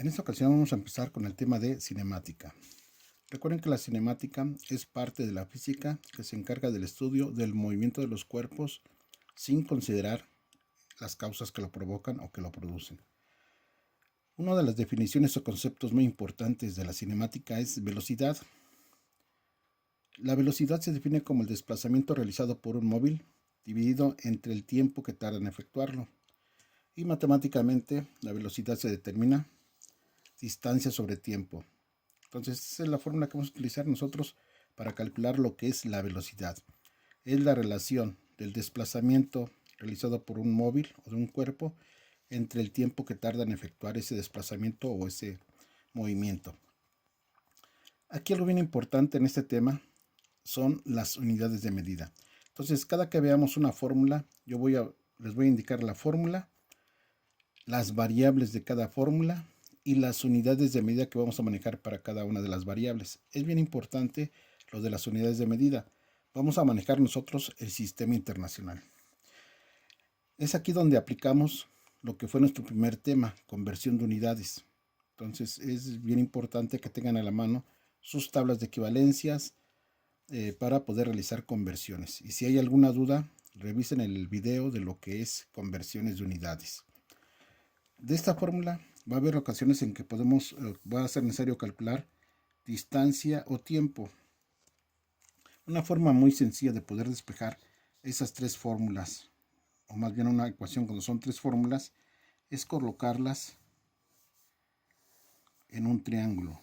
En esta ocasión vamos a empezar con el tema de cinemática. Recuerden que la cinemática es parte de la física que se encarga del estudio del movimiento de los cuerpos sin considerar las causas que lo provocan o que lo producen. Una de las definiciones o conceptos muy importantes de la cinemática es velocidad. La velocidad se define como el desplazamiento realizado por un móvil dividido entre el tiempo que tarda en efectuarlo. Y matemáticamente la velocidad se determina distancia sobre tiempo. Entonces, esa es la fórmula que vamos a utilizar nosotros para calcular lo que es la velocidad. Es la relación del desplazamiento realizado por un móvil o de un cuerpo entre el tiempo que tarda en efectuar ese desplazamiento o ese movimiento. Aquí algo bien importante en este tema son las unidades de medida. Entonces, cada que veamos una fórmula, les voy a indicar la fórmula, las variables de cada fórmula y las unidades de medida que vamos a manejar para cada una de las variables. Es bien importante lo de las unidades de medida. Vamos a manejar nosotros el sistema internacional. Es aquí donde aplicamos lo que fue nuestro primer tema, conversión de unidades. Entonces es bien importante que tengan a la mano sus tablas de equivalencias para poder realizar conversiones. Y si hay alguna duda, revisen el video de lo que es conversiones de unidades. De esta fórmula va a haber ocasiones en que va a ser necesario calcular distancia o tiempo. Una forma muy sencilla de poder despejar esas tres fórmulas, o más bien una ecuación cuando son tres fórmulas, es colocarlas en un triángulo.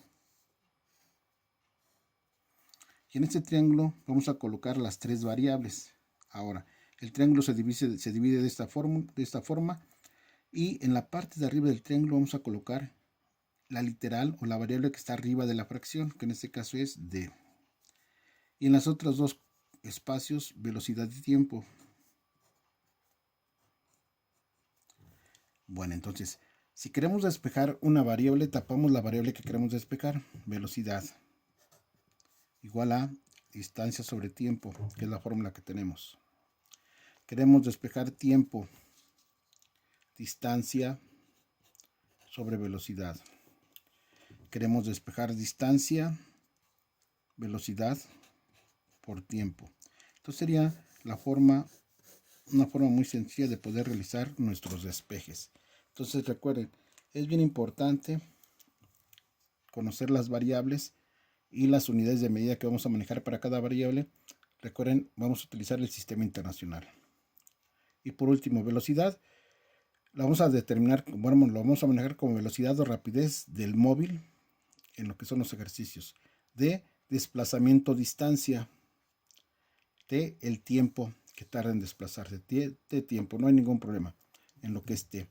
Y en este triángulo vamos a colocar las tres variables. Ahora, el triángulo se divide de esta forma y en la parte de arriba del triángulo vamos a colocar la literal o la variable que está arriba de la fracción, que en este caso es d. Y en los otros dos espacios, velocidad y tiempo. Bueno, entonces, si queremos despejar una variable, tapamos la variable que queremos despejar, velocidad, igual a distancia sobre tiempo, que es la fórmula que tenemos. Queremos despejar tiempo, distancia sobre velocidad. Queremos despejar distancia, velocidad por tiempo. Entonces sería una forma muy sencilla de poder realizar nuestros despejes. Entonces recuerden, es bien importante conocer las variables y las unidades de medida que vamos a manejar para cada variable. Recuerden, vamos a utilizar el sistema internacional. Y por último, velocidad. La vamos a determinar, bueno, lo vamos a manejar como velocidad o rapidez del móvil en lo que son los ejercicios. De desplazamiento, distancia. De el tiempo que tarda en desplazarse. T tiempo, no hay ningún problema en lo que es T.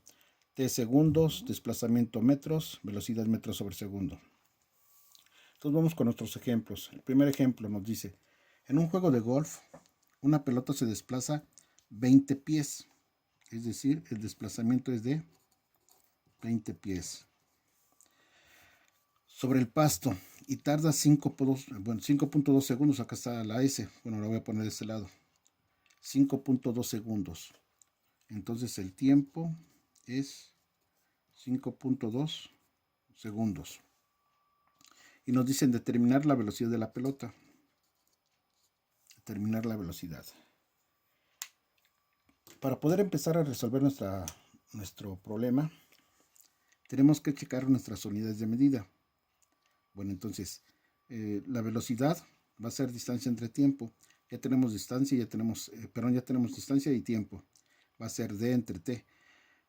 T segundos, desplazamiento metros, velocidad metros sobre segundo. Entonces vamos con nuestros ejemplos. El primer ejemplo nos dice, en un juego de golf, una pelota se desplaza 20 pies. Es decir, el desplazamiento es de 20 pies. Sobre el pasto y tarda 5.2 segundos. Acá está la S. Bueno, la voy a poner de este lado. 5.2 segundos. Entonces el tiempo es 5.2 segundos. Y nos dicen determinar la velocidad de la pelota. Determinar la velocidad. Para poder empezar a resolver nuestro problema, tenemos que checar nuestras unidades de medida. Bueno, entonces, la velocidad va a ser distancia entre tiempo. Ya tenemos distancia, ya tenemos distancia y tiempo. Va a ser d entre t.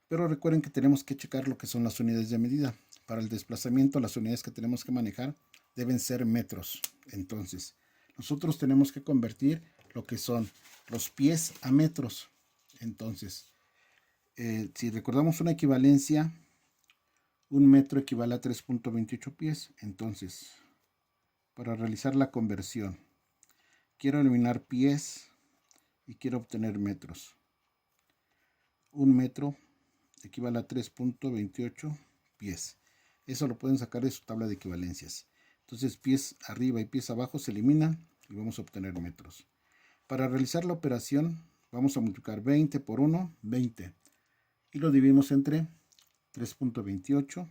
Pero recuerden que tenemos que checar lo que son las unidades de medida. Para el desplazamiento, las unidades que tenemos que manejar deben ser metros. Entonces, nosotros tenemos que convertir lo que son los pies a metros. Entonces, si recordamos una equivalencia, un metro equivale a 3.28 pies. Entonces, para realizar la conversión, quiero eliminar pies y quiero obtener metros. Un metro equivale a 3.28 pies. Eso lo pueden sacar de su tabla de equivalencias. Entonces, pies arriba y pies abajo se eliminan y vamos a obtener metros. Para realizar la operación, vamos a multiplicar 20 por 1, 20. Y lo dividimos entre 3.28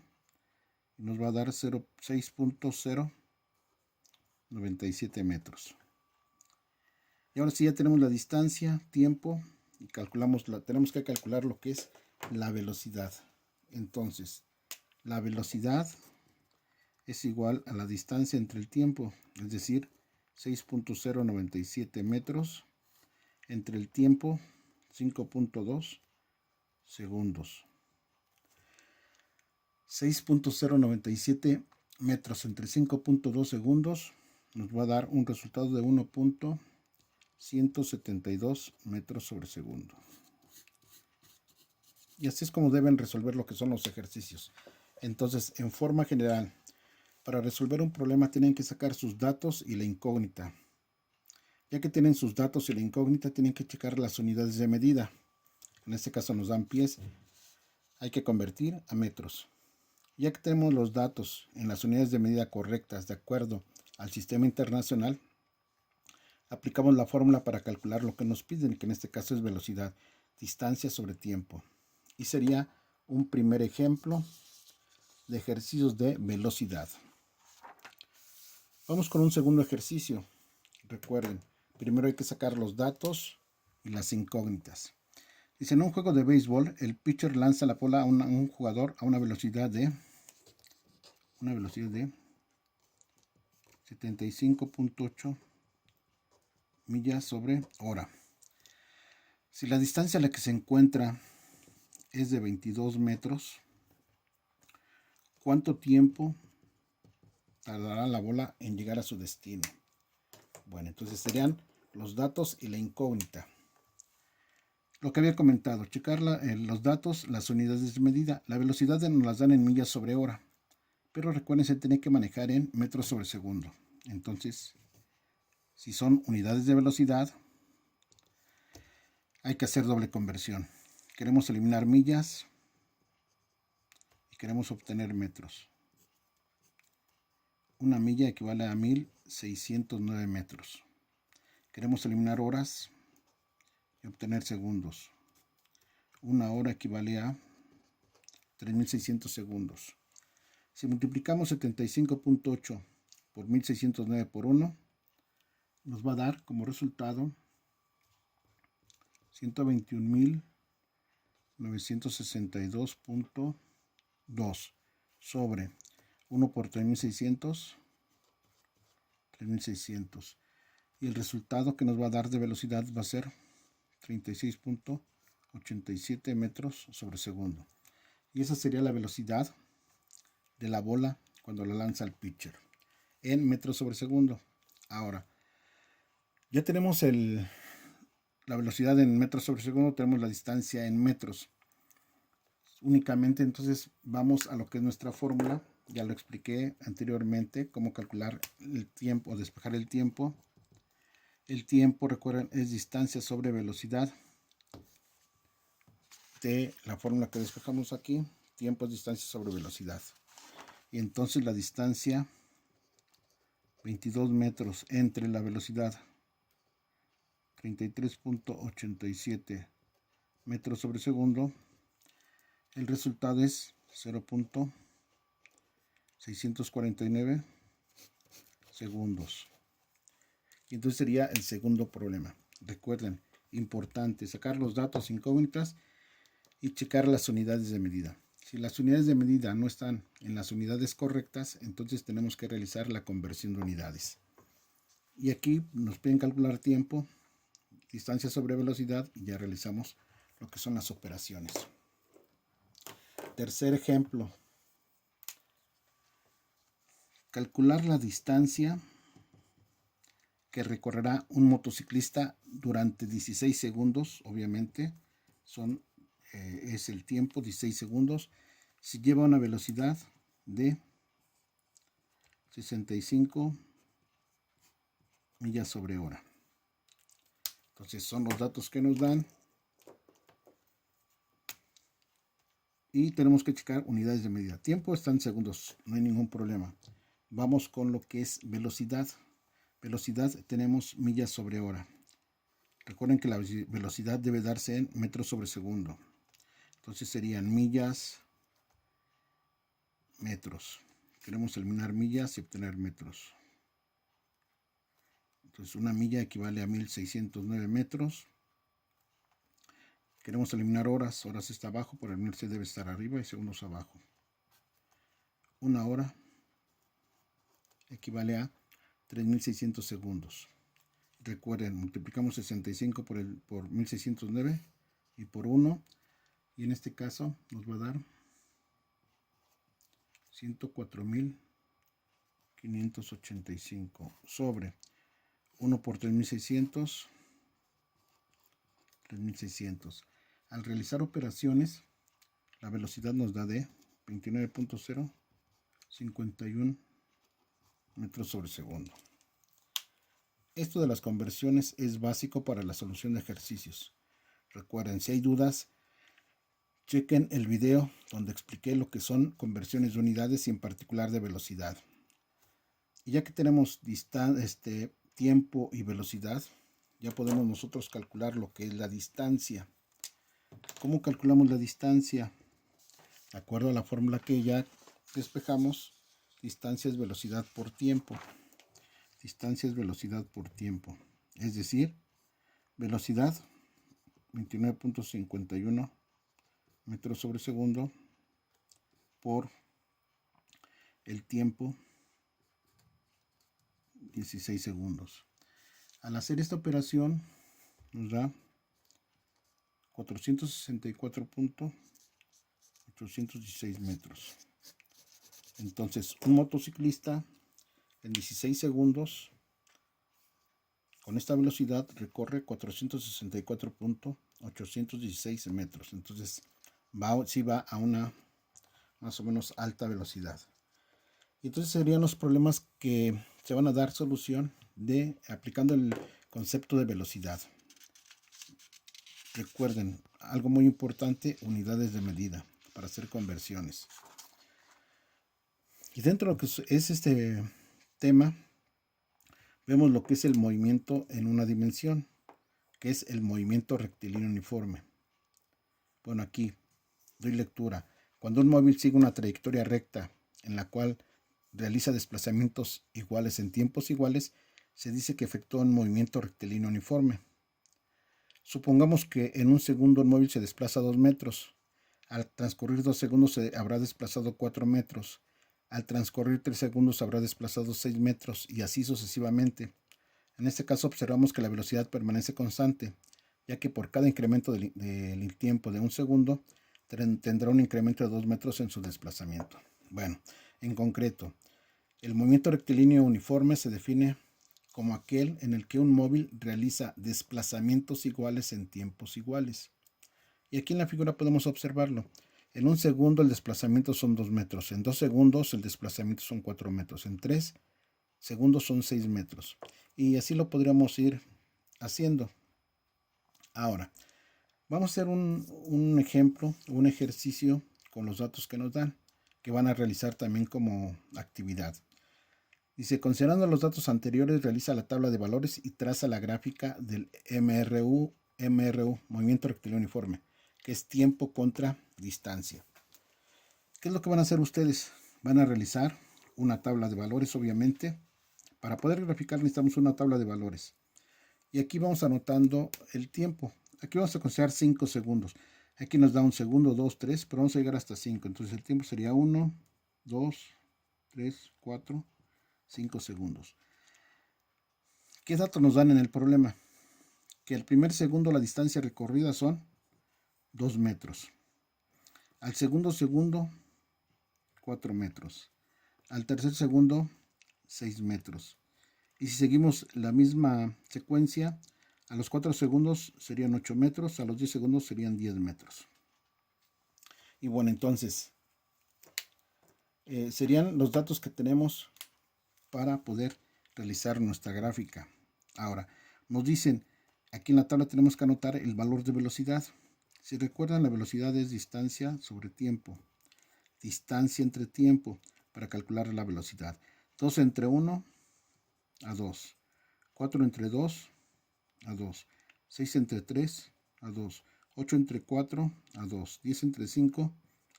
y nos va a dar 6.097 metros. Y ahora sí ya tenemos la distancia, tiempo, y tenemos que calcular lo que es la velocidad. Entonces, la velocidad es igual a la distancia entre el tiempo, es decir, 6.097 metros entre el tiempo, 5.2 segundos. 6.097 metros entre 5.2 segundos nos va a dar un resultado de 1.172 metros sobre segundo. Y así es como deben resolver lo que son los ejercicios. Entonces, en forma general, para resolver un problema tienen que sacar sus datos y la incógnita. Ya que tienen sus datos y la incógnita, tienen que checar las unidades de medida. En este caso nos dan pies. Hay que convertir a metros. Ya que tenemos los datos en las unidades de medida correctas de acuerdo al sistema internacional, aplicamos la fórmula para calcular lo que nos piden, que en este caso es velocidad, distancia sobre tiempo. Y sería un primer ejemplo de ejercicios de velocidad. Vamos con un segundo ejercicio. Recuerden, primero hay que sacar los datos y las incógnitas. Dice, en un juego de béisbol, el pitcher lanza la bola a un jugador a una velocidad de 75.8 millas sobre hora. Si la distancia a la que se encuentra es de 22 metros, ¿cuánto tiempo tardará la bola en llegar a su destino? Bueno, entonces serían los datos y la incógnita. Lo que había comentado, checar los datos, las unidades de medida. La velocidad nos las dan en millas sobre hora, pero recuerden, se tiene que manejar en metros sobre segundo. Entonces, si son unidades de velocidad, hay que hacer doble conversión. Queremos eliminar millas y queremos obtener metros. Una milla equivale a 1609 metros. Queremos eliminar horas y obtener segundos. Una hora equivale a 3600 segundos. Si multiplicamos 75.8 por 1609 por 1, nos va a dar como resultado 121.962.2 sobre 1 por 3600, 3600. Y el resultado que nos va a dar de velocidad va a ser 36.87 metros sobre segundo. Y esa sería la velocidad de la bola cuando la lanza el pitcher en metros sobre segundo. Ahora, ya tenemos la velocidad en metros sobre segundo, tenemos la distancia en metros. Únicamente entonces vamos a lo que es nuestra fórmula. Ya lo expliqué anteriormente, cómo calcular el tiempo o despejar el tiempo. El tiempo, recuerden, es distancia sobre velocidad. De la fórmula que despejamos aquí, tiempo es distancia sobre velocidad. Y entonces la distancia, 22 metros entre la velocidad, 33.87 metros sobre segundo. El resultado es 0.649 segundos. Y entonces sería el segundo problema. Recuerden, importante, sacar los datos incógnitas y checar las unidades de medida. Si las unidades de medida no están en las unidades correctas, entonces tenemos que realizar la conversión de unidades. Y aquí nos piden calcular tiempo, distancia sobre velocidad, y ya realizamos lo que son las operaciones. Tercer ejemplo. Calcular la distancia que recorrerá un motociclista durante 16 segundos, obviamente, es el tiempo, 16 segundos, si lleva una velocidad de 65 millas sobre hora. Entonces son los datos que nos dan. Y tenemos que checar unidades de medida. Tiempo está en segundos, no hay ningún problema. Vamos con lo que es velocidad. Velocidad tenemos millas sobre hora. Recuerden que la velocidad debe darse en metros sobre segundo. Entonces serían millas metros. Queremos eliminar millas y obtener metros. Entonces una milla equivale a 1609 metros. Queremos eliminar horas. Horas está abajo, por el mil se debe estar arriba y segundos abajo. Una hora equivale a 3600 segundos. Recuerden, multiplicamos 65 por 1609 y por 1. Y en este caso nos va a dar 104.585 sobre 1 por 3600. 3600. Al realizar operaciones, la velocidad nos da de 29.051 metros sobre segundo. Esto de las conversiones es básico para la solución de ejercicios. Recuerden, si hay dudas, chequen el video donde expliqué lo que son conversiones de unidades y en particular de velocidad. Y ya que tenemos tiempo y velocidad, ya podemos nosotros calcular lo que es la distancia. ¿Cómo calculamos la distancia? De acuerdo a la fórmula que ya despejamos, distancia es velocidad por tiempo. Distancia es velocidad por tiempo. Es decir, velocidad 29.51 metros sobre segundo por el tiempo 16 segundos. Al hacer esta operación nos da 464.816 metros. Entonces un motociclista en 16 segundos con esta velocidad recorre 464.816 metros. Entonces sí va a una más o menos alta velocidad. Y entonces serían los problemas que se van a dar solución aplicando el concepto de velocidad. Recuerden, algo muy importante, unidades de medida para hacer conversiones. Y dentro de lo que es este tema, vemos lo que es el movimiento en una dimensión, que es el movimiento rectilíneo uniforme. Bueno, aquí doy lectura. Cuando un móvil sigue una trayectoria recta en la cual realiza desplazamientos iguales en tiempos iguales, se dice que efectúa un movimiento rectilíneo uniforme. Supongamos que en un segundo el móvil se desplaza 2 metros. Al transcurrir 2 segundos se habrá desplazado 4 metros. Al transcurrir 3 segundos habrá desplazado 6 metros y así sucesivamente. En este caso observamos que la velocidad permanece constante, ya que por cada incremento del tiempo de un segundo tendrá un incremento de 2 metros en su desplazamiento. Bueno, en concreto, el movimiento rectilíneo uniforme se define como aquel en el que un móvil realiza desplazamientos iguales en tiempos iguales. Y aquí en la figura podemos observarlo. En un segundo el desplazamiento son 2 metros, en 2 segundos el desplazamiento son 4 metros, en 3 segundos son 6 metros. Y así lo podríamos ir haciendo. Ahora, vamos a hacer un ejemplo, un ejercicio con los datos que nos dan, que van a realizar también como actividad. Dice, considerando los datos anteriores, realiza la tabla de valores y traza la gráfica del MRU, movimiento rectilíneo uniforme, que es tiempo contra distancia. ¿Qué es lo que van a hacer ustedes? Van a realizar una tabla de valores, obviamente. Para poder graficar necesitamos una tabla de valores. Y aquí vamos anotando el tiempo. Aquí vamos a considerar 5 segundos. Aquí nos da 1 segundo, 2, 3, pero vamos a llegar hasta 5. Entonces el tiempo sería 1, 2, 3, 4, 5 segundos. ¿Qué datos nos dan en el problema? Que el primer segundo la distancia recorrida son 2 metros. Al segundo segundo, 4 metros. Al tercer segundo, 6 metros. Y si seguimos la misma secuencia, a los 4 segundos serían 8 metros, a los 10 segundos serían 10 metros. Y bueno, entonces, serían los datos que tenemos para poder realizar nuestra gráfica. Ahora, nos dicen, aquí en la tabla tenemos que anotar el valor de velocidad. Si recuerdan, la velocidad es distancia sobre tiempo. Distancia entre tiempo para calcular la velocidad. 2 entre 1 a 2. 4 entre 2 a 2. 6 entre 3 a 2. 8 entre 4 a 2. 10 entre 5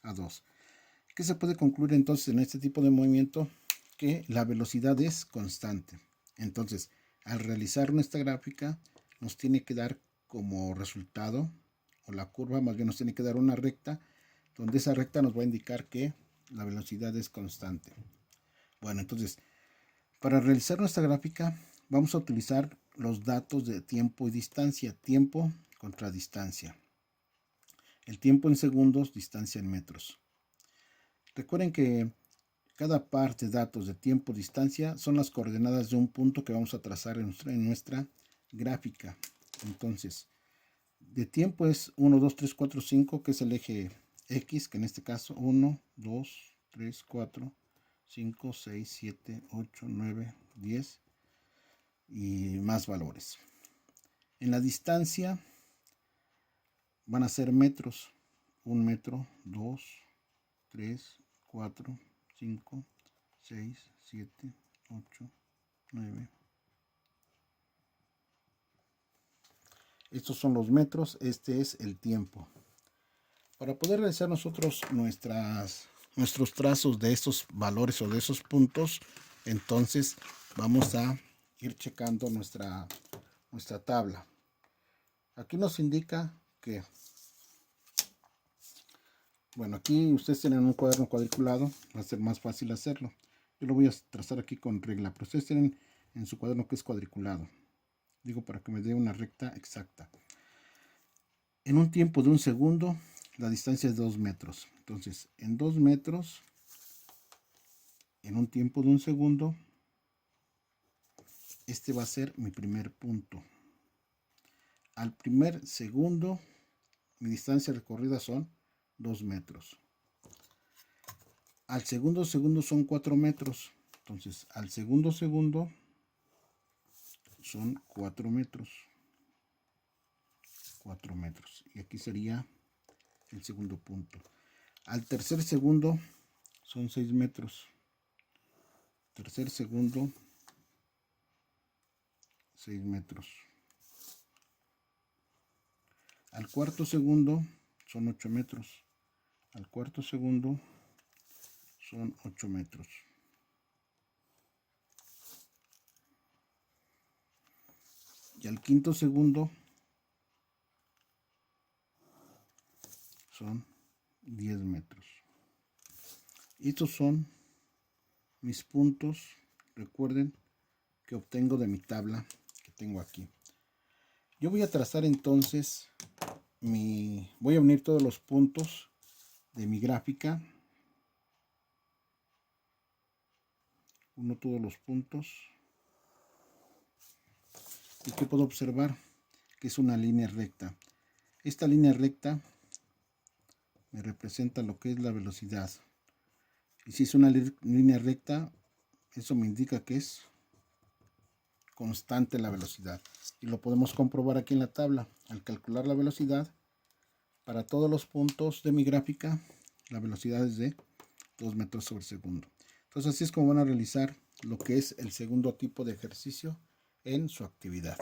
a 2. ¿Qué se puede concluir entonces en este tipo de movimiento? Que la velocidad es constante. Entonces, al realizar nuestra gráfica, nos tiene que dar como resultado, o la curva más bien nos tiene que dar una recta, donde esa recta nos va a indicar que la velocidad es constante. Bueno, entonces, para realizar nuestra gráfica, vamos a utilizar los datos de tiempo y distancia. Tiempo contra distancia. El tiempo en segundos, distancia en metros. Recuerden que cada parte, datos de tiempo, distancia, son las coordenadas de un punto que vamos a trazar en nuestra gráfica. Entonces, de tiempo es 1, 2, 3, 4, 5, que es el eje X, que en este caso 1, 2, 3, 4, 5, 6, 7, 8, 9, 10 y más valores. En la distancia van a ser metros. 1 metro, 2, 3, 4, 5, 6, 7, 8, 9. Estos son los metros, este es el tiempo. Para poder realizar nosotros nuestros trazos de estos valores o de esos puntos, entonces vamos a ir checando nuestra tabla. Aquí nos indica que, bueno, aquí ustedes tienen un cuaderno cuadriculado, va a ser más fácil hacerlo. Yo lo voy a trazar aquí con regla, pero ustedes tienen en su cuaderno que es cuadriculado. Digo para que me dé una recta exacta. En un tiempo de un segundo, la distancia es 2 metros. Entonces, en 2 metros, en un tiempo de un segundo, este va a ser mi primer punto. Al primer segundo, mi distancia recorrida son 2 metros. Al segundo segundo son 4 metros. Entonces, al segundo segundo son 4 metros. 4 metros. Y aquí sería el segundo punto. Al tercer segundo son 6 metros. Tercer segundo, 6 metros. Al cuarto segundo son 8 metros. Al cuarto segundo son 8 metros. Y al quinto segundo son 10 metros. Estos son mis puntos, recuerden, que obtengo de mi tabla que tengo aquí. Yo voy a trazar entonces voy a unir todos los puntos de mi gráfica. Uno todos los puntos. ¿Y qué puedo observar? Que es una línea recta. Esta línea recta me representa lo que es la velocidad. Y si es una línea recta, eso me indica que es constante la velocidad. Y lo podemos comprobar aquí en la tabla. Al calcular la velocidad, para todos los puntos de mi gráfica, la velocidad es de 2 metros sobre segundo. Entonces así es como van a realizar lo que es el segundo tipo de ejercicio en su actividad.